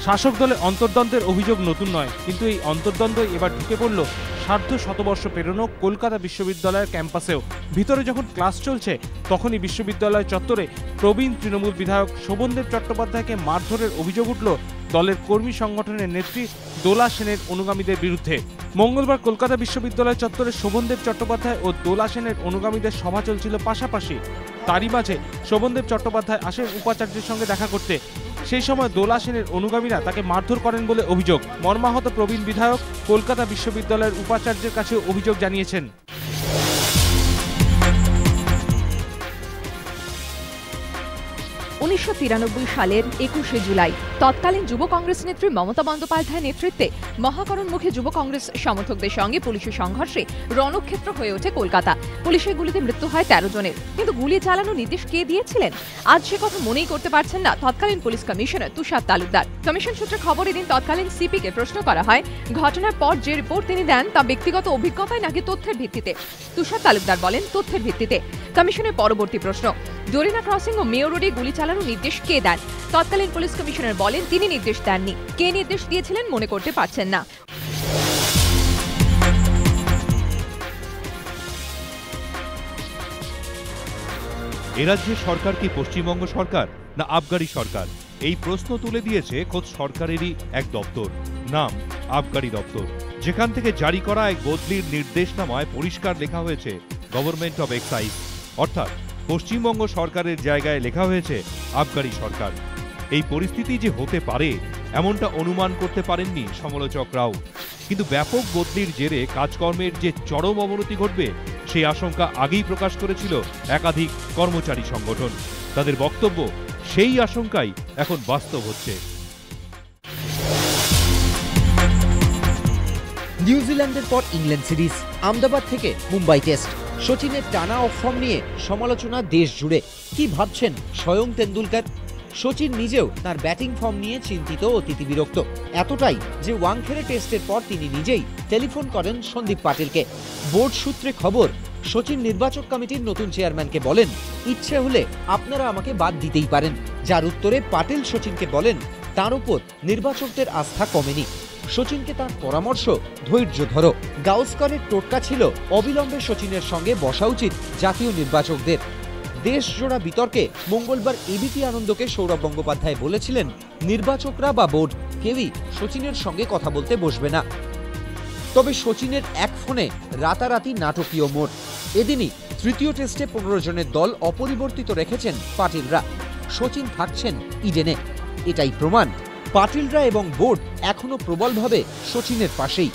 শাসক দলে অন্তর্দ্বন্দ্বের অভিযোগ নতুন নয়, কিন্তু এই অন্তর্দ্বন্দ্বই এবার ঢুকে পড়ল সার্ধ শতবর্ষ পেরোনো কলকাতা বিশ্ববিদ্যালয়ের ক্যাম্পাসেও। ভিতরে যখন ক্লাস চলছে তখনই বিশ্ববিদ্যালয় চত্বরে প্রবীণ তৃণমূল বিধায়ক শোভনদেব চট্টোপাধ্যায়কে মারধরের অভিযোগ উঠল দলের কর্মী সংগঠনের নেত্রী দোলা সেনের অনুগামীদের বিরুদ্ধে। মঙ্গলবার কলকাতা বিশ্ববিদ্যালয় চত্বরে শোভনদেব চট্টোপাধ্যায় ও দোলা সেনের অনুগামীদের সভা চলছিল পাশাপাশি। তারই মাঝে শোভনদেব চট্টোপাধ্যায় আসেন উপাচার্যের সঙ্গে দেখা করতে। সেই সময় দোলা সেনের অনুগামীরা তাকে মারধর করেন বলে অভিযোগ। মর্মাহত প্রবীণ বিধায়ক কলকাতা বিশ্ববিদ্যালয়ের উপাচার্যের কাছে অভিযোগ জানিয়েছেন। 1993 সালের 21শে জুলাই তৎকালীন যুব কংগ্রেস নেত্রী মমতা বন্দ্যোপাধ্যায়ের নেতৃত্বে মহাকরণমুখী যুব কংগ্রেস সমর্থকদের সঙ্গে পুলিশের সংঘর্ষে রণক্ষেত্র হয়ে ওঠে কলকাতা। পুলিশের গুলিতে মৃত্যু হয় 13 জনের। কিন্তু গুলি চালানোর নির্দেশ কে দিয়েছিলেন আজ সে কথা মনেই করতে পারছেন না তৎকালীন পুলিশ কমিশনার তুষার তালুকদার। কমিশন সূত্রে খবর, এদিন তৎকালীন সিপিকে প্রশ্ন করা হয় ঘটনার পর যে রিপোর্ট তিনি দেন তা ব্যক্তিগত অভিজ্ঞতায় নাকি তথ্যের ভিত্তিতে। তুষার তালুকদার বলেন তথ্যের ভিত্তিতে। কমিশনের পরবর্তী প্রশ্ন, ডোরিনা ক্রসিং ও মেয়র রোডে গুলি চালানোর নির্দেশ কে দেন? তৎকালীন পুলিশ কমিশনার বলেন তিনি নির্দেশ দেননি। কে নির্দেশ দিয়েছিলেন মনে করতে পারছেন না। এরাজ্যে সরকার কি পশ্চিমবঙ্গ সরকার না আবগারি সরকার? এই প্রশ্ন তুলে দিয়েছে খোদ সরকারেরই এক দপ্তর, নাম আবগারি দপ্তর, যেখান থেকে জারি করা এক বদলির নির্দেশনামায় পরিষ্কার লেখা হয়েছে গভর্নমেন্ট অব এক্সাইজ, অর্থাৎ পশ্চিমবঙ্গ সরকারের জায়গায় লেখা হয়েছে আবগারি সরকার। এই পরিস্থিতি যে হতে পারে এমনটা অনুমান করতে পারেননি সমালোচকরাও। কিন্তু ব্যাপক বদলির জেরে কাজকর্মের যে চরম অবনতি ঘটবে সেই আশঙ্কা আগেই প্রকাশ করেছিল একাধিক কর্মচারী সংগঠন। তাদের বক্তব্য, সেই আশঙ্কাই এখন বাস্তব হচ্ছে। নিউজিল্যান্ডের পর ইংল্যান্ড সিরিজ, আহমেদাবাদ থেকে মুম্বাই টেস্ট, সচিনের টানা অফ ফর্ম নিয়ে সমালোচনা দেশ জুড়ে। কি ভাবছেন স্বয়ং তেন্ডুলকর? সচিন নিজেও তার ব্যাটিং ফর্ম নিয়ে চিন্তিত ও তিতিবিরক্ত, এতটাই যে ওয়াংখেড়ে টেস্টের পর তিনি নিজেই টেলিফোন করেন সন্দীপ পাটিলকে। বোর্ড সূত্রে খবর, সচিন নির্বাচক কমিটির নতুন চেয়ারম্যানকে বলেন ইচ্ছে হলে আপনারা আমাকে বাদ দিতেই পারেন, যার উত্তরে পাটিল সচিনকে বলেন তার উপর নির্বাচকদের আস্থা কমেনি। সচিনকে তার পরামর্শ, ধৈর্য ধরো। গাওস্করের টোটকা ছিল অবিলম্বে সচিনের সঙ্গে বসা উচিত জাতীয় নির্বাচকদের। দেশজোড়া বিতর্কে মঙ্গলবার এবিপি আনন্দকে সৌরভ গঙ্গোপাধ্যায় বলেছিলেন নির্বাচকরা বা বোর্ড কেউই সচিনের সঙ্গে কথা বলতে বসবে না। তবে সচিনের এক ফোনে রাতারাতি নাটকীয় মোড়। এদিনই তৃতীয় টেস্টে 15 জনের দল অপরিবর্তিত রেখেছেন পাটিলরা। সচিন থাকছেন ইডেনে। এটাই প্রমাণ পাটিলরা এবং বোর্ড এখনো প্রবলভাবে সচিনের পাশেই।